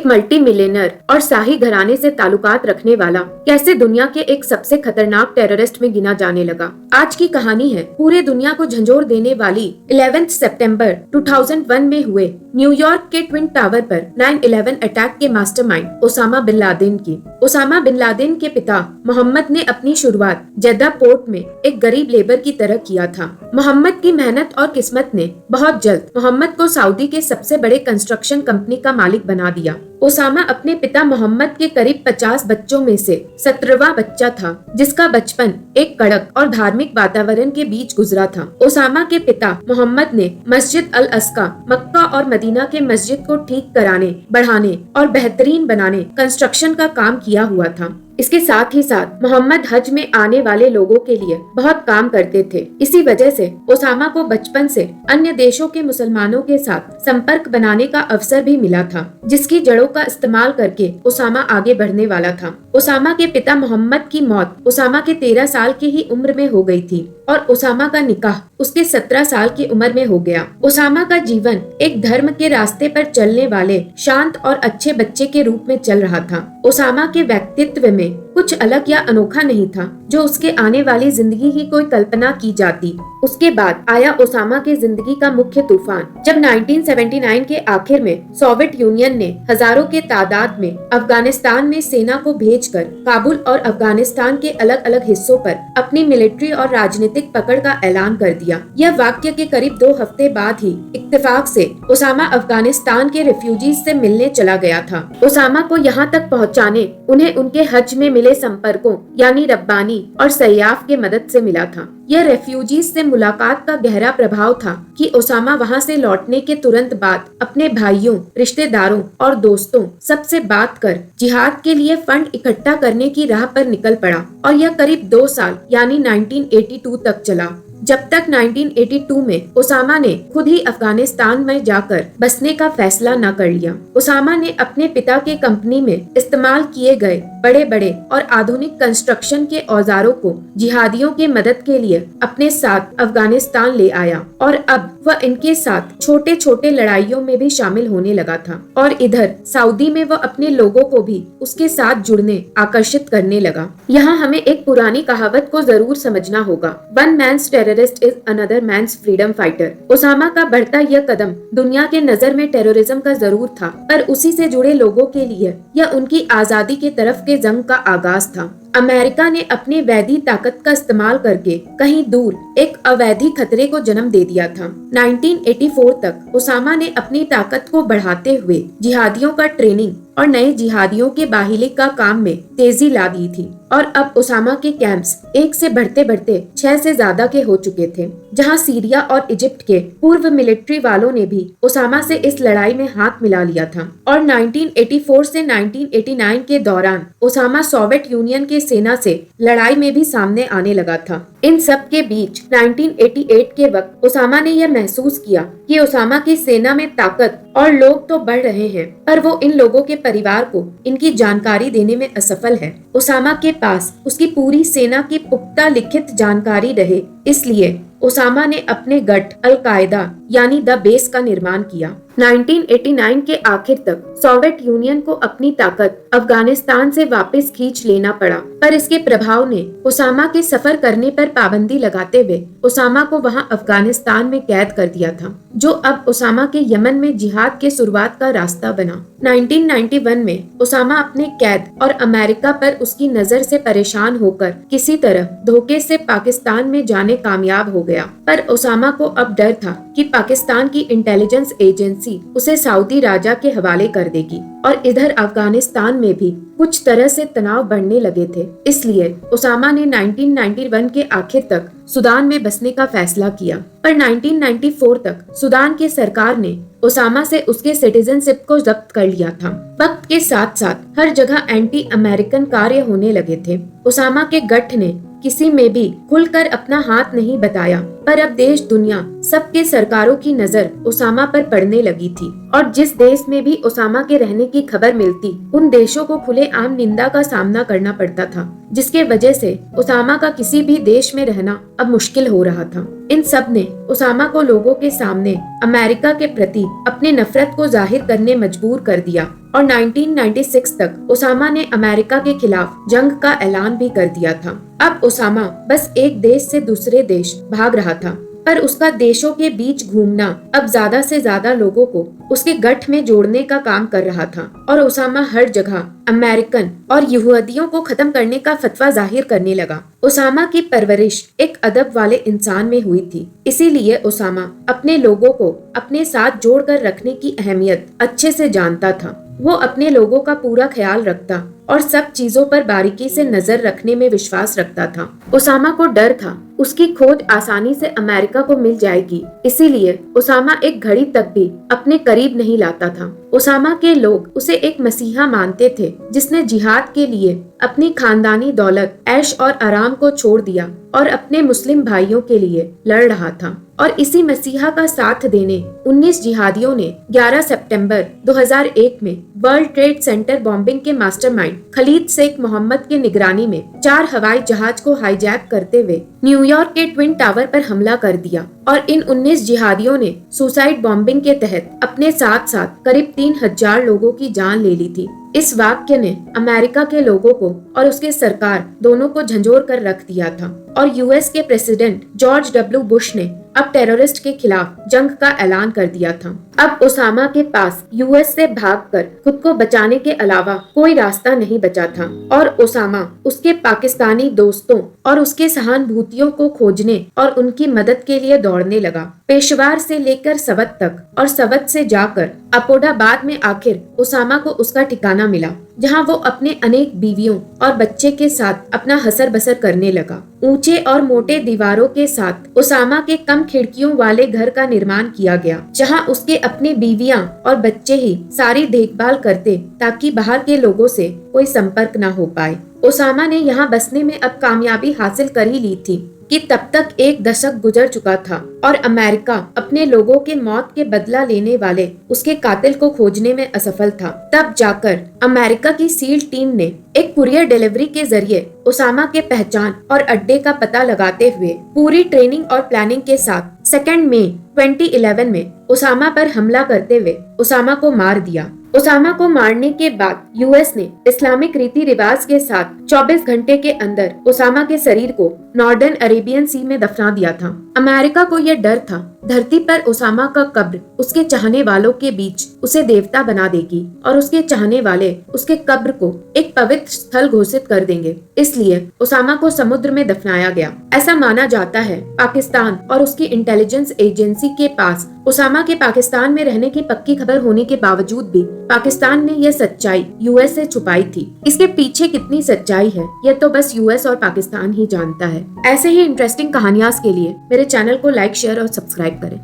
Multi millionaire और शाही घराने से ताल्लुकात रखने वाला कैसे दुनिया के एक सबसे खतरनाक टेररिस्ट में गिना जाने लगा। आज की कहानी है पूरे दुनिया को झंझोर देने वाली 11 सितंबर 2001 में हुए न्यूयॉर्क के ट्विन टावर पर 9/11 अटैक के मास्टरमाइंड ओसामा बिन लादेन की। ओसामा बिन लादेन के पिता मोहम्मद ने अपनी शुरुआत जेद्दा पोर्ट में एक गरीब लेबर की तरह किया था। मोहम्मद की मेहनत और किस्मत ने बहुत जल्द मोहम्मद को सऊदी के सबसे बड़े कंस्ट्रक्शन कंपनी का मालिक बना दिया। ओसामा अपने पिता मोहम्मद के करीब 50 बच्चों में से 17वां बच्चा था, जिसका बचपन एक कड़क और धार्मिक वातावरण के बीच गुजरा था। ओसामा के पिता मोहम्मद ने मस्जिद अल अस्का, मक्का और मदीना के मस्जिद को ठीक कराने, बढ़ाने और बेहतरीन बनाने कंस्ट्रक्शन का काम किया हुआ था। इसके साथ ही साथ मोहम्मद हज में आने वाले लोगों के लिए बहुत काम करते थे। इसी वजह से ओसामा को बचपन से अन्य देशों के मुसलमानों के साथ संपर्क बनाने का अवसर भी मिला था, जिसकी जड़ों का इस्तेमाल करके ओसामा आगे बढ़ने वाला था। ओसामा के पिता मोहम्मद की मौत ओसामा के 13 साल की ही उम्र में हो गई थी और ओसामा का निकाह उसके 17 साल की उम्र में हो गया। ओसामा का जीवन एक धर्म के रास्ते पर चलने वाले शांत और अच्छे बच्चे के रूप में चल रहा था। ओसामा के व्यक्तित्व में कुछ अलग या अनोखा नहीं था, जो उसके आने वाली जिंदगी की कोई कल्पना की जाती। उसके बाद आया ओसामा के जिंदगी का मुख्य तूफान, जब 1979 के आखिर में सोवियत यूनियन ने हजारों के तादाद में अफगानिस्तान में सेना को भेजकर काबुल और अफगानिस्तान के अलग अलग हिस्सों पर अपनी मिलिट्री और राजनीतिक पकड़ का ऐलान कर दिया। यह वाक्य के करीब 2 हफ्ते बाद ही इत्तेफाक से ओसामा अफगानिस्तान के रिफ्यूजीज से मिलने चला गया था। ओसामा को यहाँ तक पहुँचाने उन्हें उनके हज में मिले संपर्कों यानी रब्बानी और सयाफ के मदद से मिला था। यह रेफ्यूजीज से मुलाकात का गहरा प्रभाव था कि ओसामा वहां से लौटने के तुरंत बाद अपने भाइयों, रिश्तेदारों और दोस्तों सबसे बात कर जिहाद के लिए फंड इकट्ठा करने की राह पर निकल पड़ा और यह करीब 2 साल यानी 1982 तक चला, जब तक 1982 में ओसामा ने खुद ही अफगानिस्तान में जाकर बसने का फैसला न कर लिया। ओसामा ने अपने पिता के कंपनी में इस्तेमाल किए गए बड़े बड़े और आधुनिक कंस्ट्रक्शन के औजारों को जिहादियों के मदद के लिए अपने साथ अफगानिस्तान ले आया और अब वह इनके साथ छोटे छोटे लड़ाइयों में भी शामिल होने लगा था और इधर सऊदी में वह अपने लोगों को भी उसके साथ जुड़ने, आकर्षित करने लगा। यहाँ हमें एक पुरानी कहावत को जरूर समझना होगा, one man's terrorist is another man's freedom fighter. Osama का बढ़ता यह कदम दुनिया के नजर में टेररिज्म का जरूर था, पर उसी से जुड़े लोगों के लिए यह उनकी आजादी के तरफ के जंग का आगाज था। अमेरिका ने अपनी वैधी ताकत का इस्तेमाल करके कहीं दूर एक अवैधी खतरे को जन्म दे दिया था। 1984 तक ओसामा ने अपनी ताकत को बढ़ाते हुए जिहादियों का ट्रेनिंग और नए जिहादियों के बाहिले का काम में तेजी ला दी थी और अब ओसामा के कैंप्स 1 से बढ़ते बढ़ते 6 से ज्यादा के हो चुके थे, जहां सीरिया और इजिप्ट के पूर्व मिलिट्री वालों ने भी ओसामा से इस लड़ाई में हाथ मिला लिया था। और 1984 से 1989 के दौरान ओसामा सोवियत यूनियन के सेना से लड़ाई में भी सामने आने लगा था। इन सब के बीच 1988 के वक्त ओसामा ने यह महसूस किया कि ओसामा की सेना में ताकत और लोग तो बढ़ रहे हैं, पर वो इन लोगों के परिवार को इनकी जानकारी देने में असफल है। ओसामा के पास उसकी पूरी सेना की पुख्ता लिखित जानकारी रहे, इसलिए ओसामा ने अपने गठ अल कायदा यानी द बेस का निर्माण किया। 1989 के आखिर तक सोवियत यूनियन को अपनी ताकत अफगानिस्तान से वापस खींच लेना पड़ा, पर इसके प्रभाव ने ओसामा के सफर करने पर पाबंदी लगाते हुए ओसामा को वहां अफगानिस्तान में कैद कर दिया था, जो अब ओसामा के यमन में जिहाद के शुरुआत का रास्ता बना। 1991 में ओसामा अपने कैद और अमेरिका पर उसकी नजर से परेशान होकर किसी तरह धोखे से पाकिस्तान में जाने कामयाब हो गया, पर ओसामा को अब डर था कि पाकिस्तान की इंटेलिजेंस एजेंसी उसे सऊदी राजा के हवाले कर देगी और इधर अफगानिस्तान में भी कुछ तरह से तनाव बढ़ने लगे थे। इसलिए ओसामा ने 1991 के आखिर तक सुदान में बसने का फैसला किया, पर 1994 तक सुदान की सरकार ने ओसामा से उसके सिटीजनशिप को जब्त कर लिया था। वक्त के साथ साथ हर जगह एंटी अमेरिकन कार्य होने लगे थे। ओसामा के गठ ने किसी में भी खुलकर अपना हाथ नहीं बताया, पर अब देश दुनिया सबके सरकारों की नजर ओसामा पर पड़ने लगी थी और जिस देश में भी ओसामा के रहने की खबर मिलती उन देशों को खुलेआम निंदा का सामना करना पड़ता था, जिसके वजह से ओसामा का किसी भी देश में रहना अब मुश्किल हो रहा था। इन सब ने ओसामा को लोगों के सामने अमेरिका के प्रति अपनी नफरत को जाहिर करने मजबूर कर दिया और 1996 तक ओसामा ने अमेरिका के खिलाफ जंग का ऐलान भी कर दिया था। अब ओसामा बस एक देश से दूसरे देश भाग रहा था, पर उसका देशों के बीच घूमना अब ज्यादा से ज्यादा लोगों को उसके गठ में जोड़ने का काम कर रहा था और ओसामा हर जगह अमेरिकन और यहूदियों को खत्म करने का फतवा जाहिर करने लगा। ओसामा की परवरिश एक अदब वाले इंसान में हुई थी, इसीलिए ओसामा अपने लोगों को अपने साथ जोड़कर रखने की अहमियत अच्छे से जानता था। वो अपने लोगों का पूरा ख्याल रखता और सब चीजों पर बारीकी से नजर रखने में विश्वास रखता था। ओसामा को डर था उसकी खोज आसानी से अमेरिका को मिल जाएगी, इसीलिए ओसामा एक घड़ी तक भी अपने करीब नहीं लाता था। ओसामा के लोग उसे एक मसीहा मानते थे जिसने जिहाद के लिए अपनी खानदानी दौलत, ऐश और आराम को छोड़ दिया और अपने मुस्लिम भाइयों के लिए लड़ रहा था। और इसी मसीहा का साथ देने 19 जिहादियों ने 11 सितंबर 2001 में वर्ल्ड ट्रेड सेंटर बॉम्बिंग के मास्टरमाइंड खलीद शेख मोहम्मद की निगरानी में 4 हवाई जहाज को हाईजैक करते हुए न्यूयॉर्क के ट्विन टावर पर हमला कर दिया और इन 19 जिहादियों ने सुसाइड बॉम्बिंग के तहत अपने साथ साथ करीब 3000 लोगों की जान ले ली थी। इस वाक्य ने अमेरिका के लोगों को और उसके सरकार दोनों को झंझोर कर रख दिया था और यूएस के प्रेसिडेंट जॉर्ज डब्ल्यू बुश ने अब टेररिस्ट के खिलाफ जंग का ऐलान कर दिया था। अब ओसामा के पास यूएस से भागकर खुद को बचाने के अलावा कोई रास्ता नहीं बचा था और ओसामा उसके पाकिस्तानी दोस्तों और उसके सहानुभूतियों को खोजने और उनकी मदद के लिए दौड़ने लगा। पेशवार से लेकर सवत तक और सवत से जाकर अपोडाबाद में आखिर ओसामा को उसका ठिकाना मिला, जहां वो अपने अनेक बीवियों और बच्चे के साथ अपना हसर बसर करने लगा। ऊंचे और मोटे दीवारों के साथ ओसामा के कम खिड़कियों वाले घर का निर्माण किया गया, जहां उसके अपने बीवियां और बच्चे ही सारी देखभाल करते ताकि बाहर के लोगों से कोई संपर्क न हो पाए। ओसामा ने यहाँ बसने में अब कामयाबी हासिल कर ही ली थी कि तब तक एक दशक गुजर चुका था और अमेरिका अपने लोगों के मौत के बदला लेने वाले उसके कातिल को खोजने में असफल था। तब जाकर अमेरिका की सील टीम ने एक कुरियर डिलीवरी के जरिए ओसामा के पहचान और अड्डे का पता लगाते हुए पूरी ट्रेनिंग और प्लानिंग के साथ 2 मई 2011 में ओसामा पर हमला करते हुए ओसामा को मार दिया। ओसामा को मारने के बाद यूएस ने इस्लामिक रीति रिवाज के साथ 24 घंटे के अंदर ओसामा के शरीर को नॉर्दर्न अरेबियन सी में दफना दिया था। अमेरिका को यह डर था धरती पर ओसामा का कब्र उसके चाहने वालों के बीच उसे देवता बना देगी और उसके चाहने वाले उसके कब्र को एक पवित्र स्थल घोषित कर देंगे, इसलिए ओसामा को समुद्र में दफनाया गया। ऐसा माना जाता है पाकिस्तान और उसकी इंटेलिजेंस एजेंसी के पास ओसामा के पाकिस्तान में रहने की पक्की खबर होने के बावजूद भी पाकिस्तान ने यह सच्चाई यूएस से छुपाई थी। इसके पीछे कितनी सच्चाई है यह तो बस यूएस और पाकिस्तान ही जानता है। ऐसे ही इंटरेस्टिंग कहानियां के लिए मेरे चैनल को लाइक, शेयर और सब्सक्राइब करें।